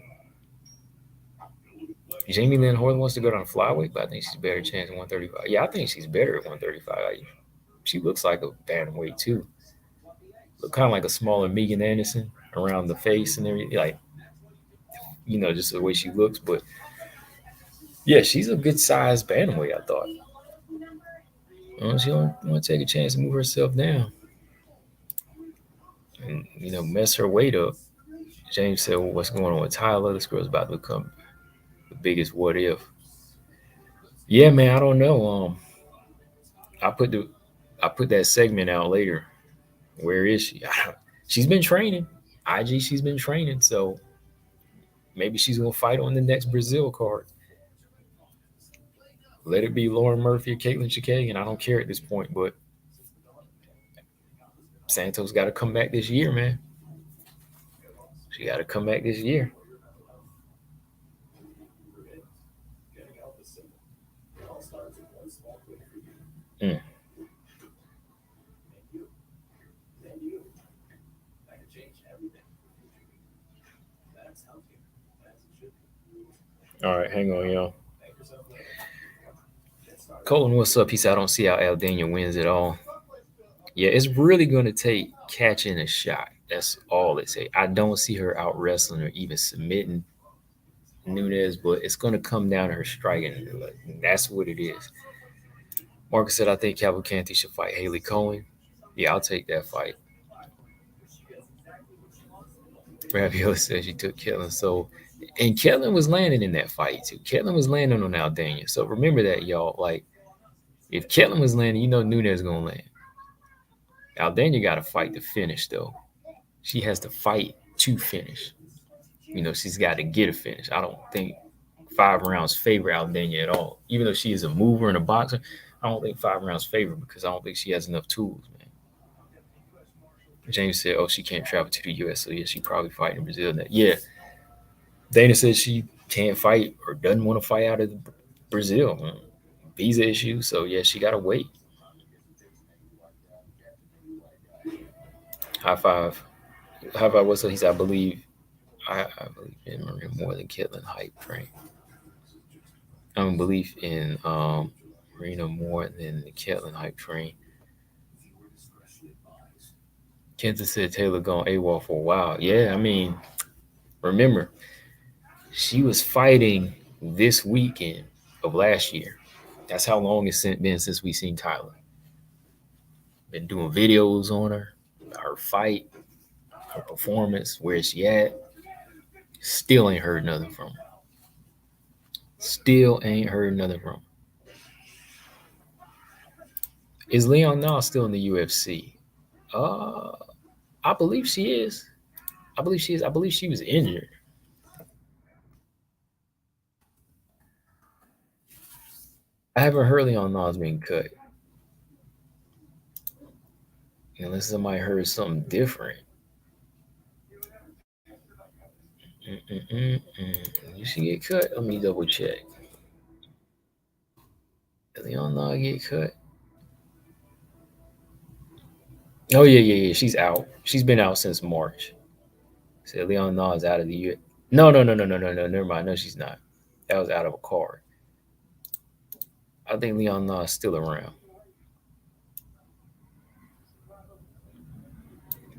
Jamie Lynn Horton wants to go down flyweight, but I think she's a better chance at 135. Yeah, I think she's better at 135. She looks like a bantamweight too. Look kind of like a smaller Megan Anderson around the face and everything. Like, just the way she looks. But yeah, she's a good sized bantamweight, I thought. She don't want to take a chance to move herself down and mess her weight up. James said, well, "What's going on with Tyler? This girl's about to become the biggest what if." Yeah, man, I don't know. I put that segment out later. Where is she? She's been training. IG, she's been training, so maybe she's gonna fight on the next Brazil card. Let it be Lauren Murphy or Caitlin Chikagian. I don't care at this point, but Santos got to come back this year, man. She got to come back this year. All right, hang on, y'all. Colin, what's up? He said, I don't see how Aldana wins at all. Yeah, it's really going to take catching a shot. That's all it say. I don't see her out wrestling or even submitting Nunes, but it's going to come down to her striking. Like, that's what it is. Marcus said, I think Cavalcanti should fight Haley Cohen. Yeah, I'll take that fight. Ravioli says she took Kellen. So, and Kellen was landing in that fight too. Kellen was landing on Aldana. So remember that, y'all. Like, if Kellen was landing, you know Nunes gonna land. Aldana got to fight to finish, though. She has to fight to finish. You know, she's got to get a finish. I don't think 5 rounds favor Aldana at all. Even though she is a mover and a boxer, I don't think 5 rounds favor because I don't think she has enough tools, man. James said, "Oh, she can't travel to the U.S., so yeah, she probably fight in Brazil." Now. Yeah, Dana said she can't fight or doesn't want to fight out of Brazil. Man. Visa issues, so yeah, she got to wait. High five. High five. What's up? He said, I believe in Maria more than Kitlin hype train. I don't believe in Marina more than the Kitlin hype train. Kansas said Taylor gone AWOL for a while. Yeah, I mean, remember, she was fighting this weekend of last year. That's how long it's been since we seen Tyler. Been doing videos on her fight, her performance, where she at. Still ain't heard nothing from her. Still ain't heard nothing from her. Is Leon Nas still in the UFC? Uh, I believe she is. I believe she is. I believe she was injured. I haven't heard Leon Nas being cut. Unless somebody heard something different. Did she get cut? Let me double check. Did Leon Nas get cut? Oh yeah. She's out. She's been out since March. Said Leon Nas out of the year. No. Never mind. No, she's not. That was out of a card. I think Leon Nas is still around.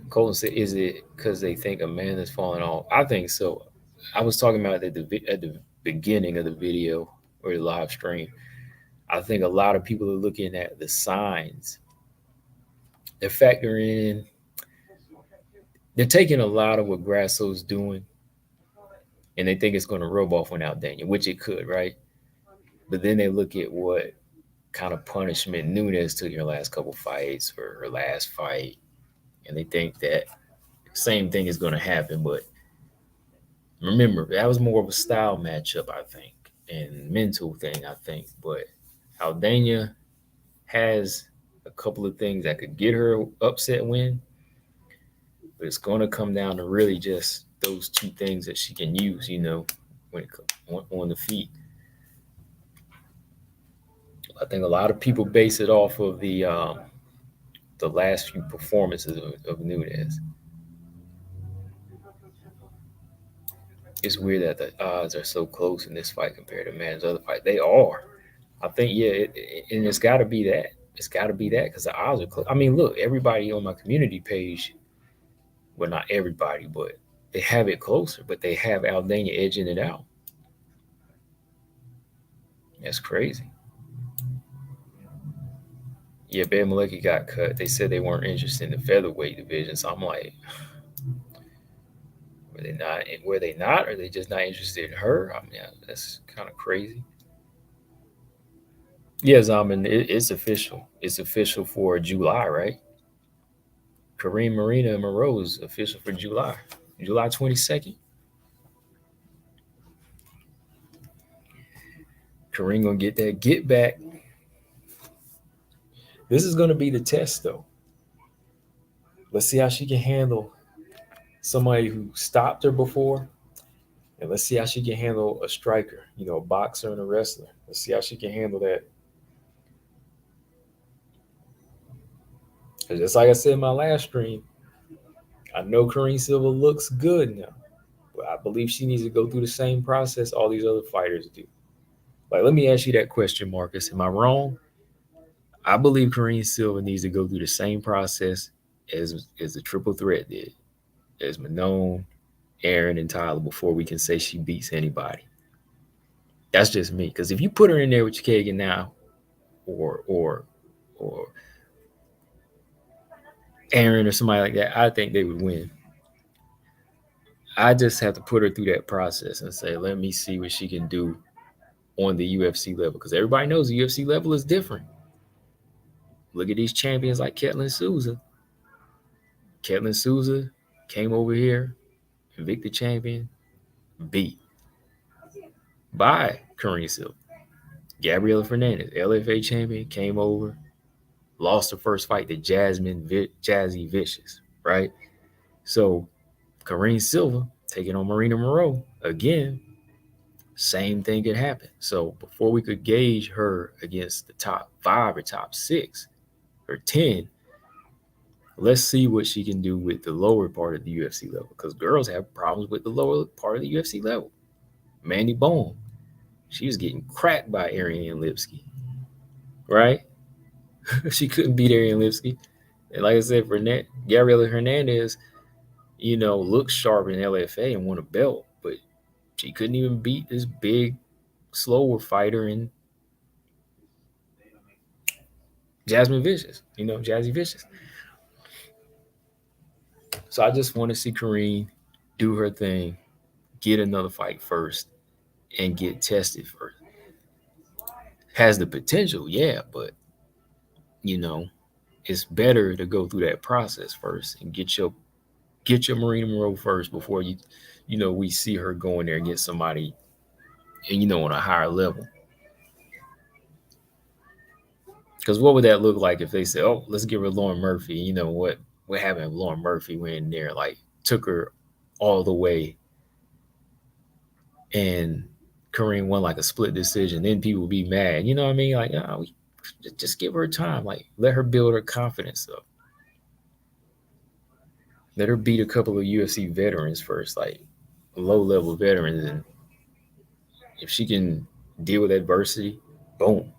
Colton said, "Is it because they think a man is falling off?" I think so. I was talking about at the beginning of the video or the live stream. I think a lot of people are looking at the signs. They're factoring in. They're taking a lot of what Grasso's doing, and they think it's going to rub off on Aldana, which it could, right? But then they look at what kind of punishment Nunes took in her last couple fights for her last fight, and they think that same thing is going to happen. But remember, that was more of a style matchup, I think, and mental thing, I think. But Aldana has a couple of things that could get her upset win, but it's going to come down to really just those two things that she can use, when it comes on the feet. I think a lot of people base it off of the last few performances of Nunes. It's weird that the odds are so close in this fight compared to Man's other fight. They are. I think, yeah, and it's got to be that. It's got to be that because the odds are close. I mean, look, everybody on my community page, well, not everybody, but they have it closer, but they have Aldana edging it out. That's crazy. Yeah, Ben Maleki got cut. They said they weren't interested in the featherweight division. So I'm like, were they not? Were they not? Or are they just not interested in her? I mean, that's kind of crazy. Yeah, Zaman, it's official. It's official for July, right? Kareem Marina and Moreau is official for July 22nd. Kareem gonna get that get back. This is gonna be the test, though. Let's see how she can handle somebody who stopped her before, and let's see how she can handle a striker, a boxer and a wrestler. Let's see how she can handle that. Because just like I said in my last stream, I know Kareem Silva looks good now, but I believe she needs to go through the same process all these other fighters do. Like, let me ask you that question, Marcus. Am I wrong? I believe Kareem Silva needs to go through the same process as the triple threat did, as Manon, Aaron, and Tyler before we can say she beats anybody. That's just me. Because if you put her in there with Kagan now, or Aaron or somebody like that, I think they would win. I just have to put her through that process and say, let me see what she can do on the UFC level. Because everybody knows the UFC level is different. Look at these champions like Ketlin Souza. Ketlin Souza came over here, Invicta champion, beat by Kareem Silva. Gabriela Fernandez, LFA champion, came over, lost the first fight to Jazzy Vicious, right? So Kareem Silva taking on Marina Moreau again, same thing could happen. So before we could gauge her against the top 5 or top 6 or 10, let's see what she can do with the lower part of the UFC level, because girls have problems with the lower part of the UFC level. Mandy Bone, she was getting cracked by Ariane Lipsky, right? She couldn't beat Ariane Lipsky. And like I said, Gabriela Hernandez, looks sharp in LFA and won a belt, but she couldn't even beat this big, slower fighter in Jasmine Vicious, Jazzy Vicious. So I just want to see Kareem do her thing, get another fight first, and get tested first. Has the potential, yeah, but it's better to go through that process first and get your Marina Monroe first before we see her go in there and get somebody and on a higher level. Because what would that look like if they said, "Oh, let's give her Lauren Murphy"? You know what happened if Lauren Murphy went in there, like took her all the way, and Kareem won like a split decision? Then people would be mad. You know what I mean? Like, we just give her time. Like, let her build her confidence up. Let her beat a couple of UFC veterans first, like low level veterans, and if she can deal with adversity, boom.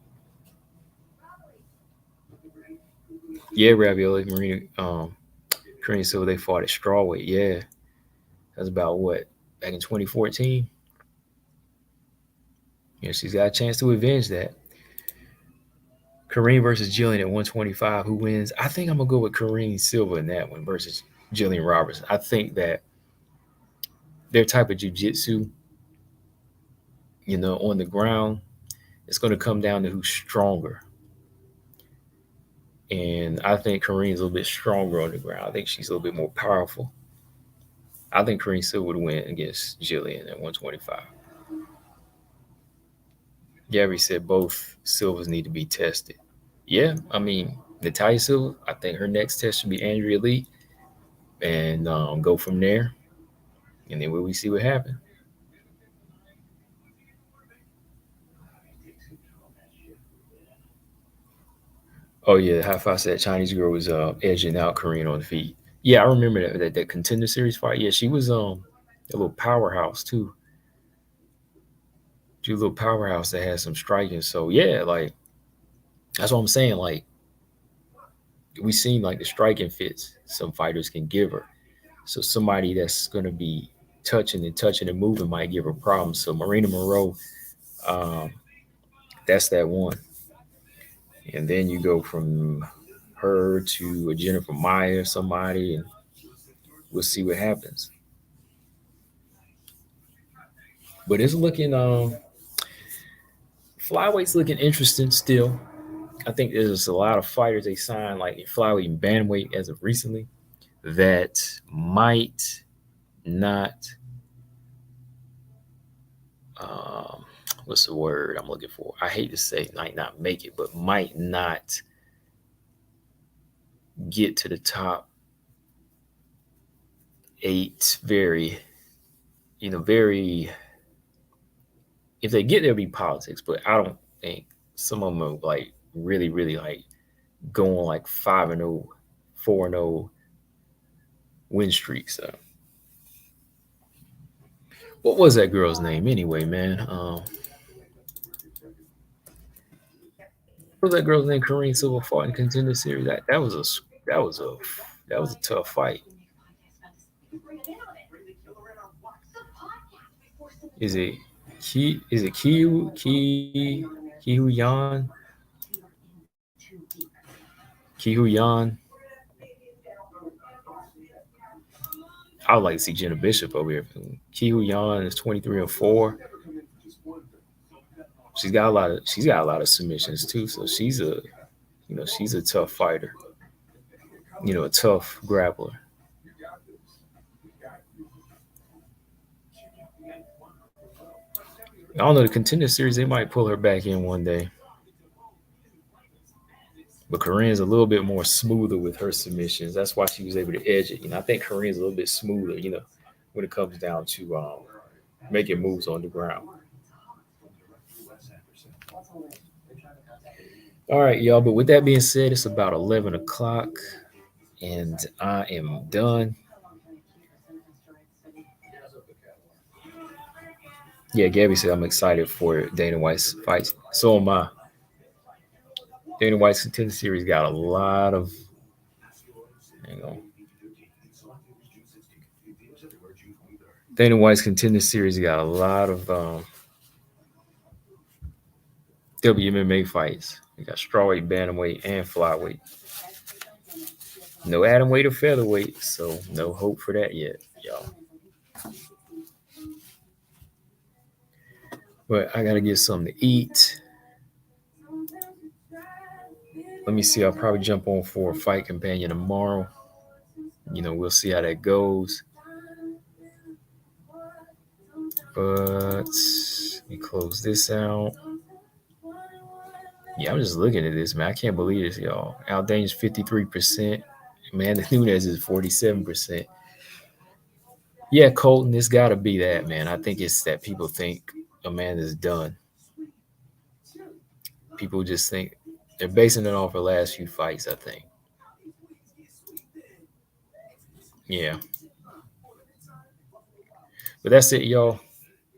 Yeah, Ravioli, Marina, Kareem Silva, they fought at strawweight. Yeah, that's about what, back in 2014. She's got a chance to avenge that. Kareem versus Jillian at 125. Who wins? I think I'm gonna go with Kareem Silva in that one versus Jillian Robertson. I think that their type of jiu-jitsu, on the ground, it's going to come down to who's stronger. And I think Kareem's a little bit stronger on the ground. I think she's a little bit more powerful. I think Kareem Silva would win against Jillian at 125. Gabby said both Silvas need to be tested. Yeah, I mean, Natalia Silva, I think her next test should be Andrea Lee, and go from there. And then we see what happens. Oh yeah, half I said Chinese girl was edging out Korean on the feet. Yeah, I remember that contender series fight. Yeah, she was a little powerhouse too. She was a little powerhouse that had some striking. So yeah, like that's what I'm saying. Like we seen like the striking fits some fighters can give her. So somebody that's gonna be touching and moving might give her problems. So Marina Moreau, um, that's that one. And then you go from her to a Jennifer Meyer, somebody, and we'll see what happens. But it's looking flyweight's looking interesting still. I think there's a lot of fighters they signed like in flyweight and bantamweight as of recently that might not um what's the word I'm looking for? I hate to say might not make it, but might not get to the top 8 very, very, if they get there, it'll be politics, but I don't think some of them are like really, really like going like 5-0, 4-0 win streaks. So, what was that girl's name anyway, man? What was that girl's name? Kareem Silva fought in contender series. That was a that was a tough fight. Is it? Is it Kihu Yan? Kihu Yan. I would like to see Jenna Bishop over here. Kihu Yan is 23-4. She's got a lot of submissions too, so she's a tough fighter. A tough grappler. I don't know, the contender series, they might pull her back in one day. But Corinne's a little bit more smoother with her submissions. That's why she was able to edge it. I think Corinne's a little bit smoother, when it comes down to making moves on the ground. All right, y'all. But with that being said, it's about 11 o'clock and I am done. Yeah, Gabby said I'm excited for Dana White's fights. So am I. Dana White's contender series got a lot of, hang on. Dana White's contender series got a lot of WMMA fights. We got strawweight, bantamweight, and flyweight. No atomweight or featherweight, so no hope for that yet, y'all. But I gotta get something to eat. Let me see. I'll probably jump on for a fight companion tomorrow. We'll see how that goes. But let me close this out. Yeah, I'm just looking at this, man. I can't believe this, y'all. Aldana's 53%. Man, the Nunes is 47%. Yeah, Colton, it's got to be that, man. I think it's that people think Amanda's done. People just think they're basing it off her last few fights, I think. Yeah. But that's it, y'all.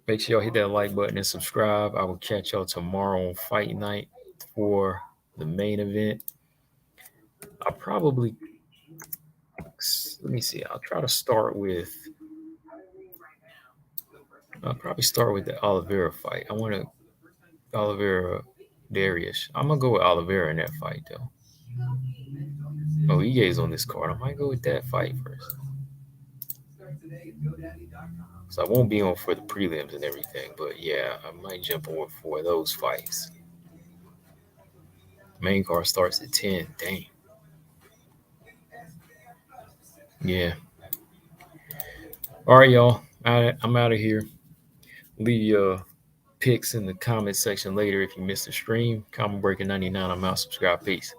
Make sure y'all hit that like button and subscribe. I will catch y'all tomorrow on fight night for the main event. I'll probably, let me see. I'll probably start with the Oliveira fight. I want to Oliveira Darius. I'm gonna go with Oliveira in that fight though. Oh, Ige's on this card. I might go with that fight first. So I won't be on for the prelims and everything, but yeah, I might jump on for those fights. Main card starts at 10. Dang. Yeah. All right, y'all. I'm out of here. Leave your picks in the comment section later if you missed the stream. Common Breaker 99. I'm out. Subscribe. Peace.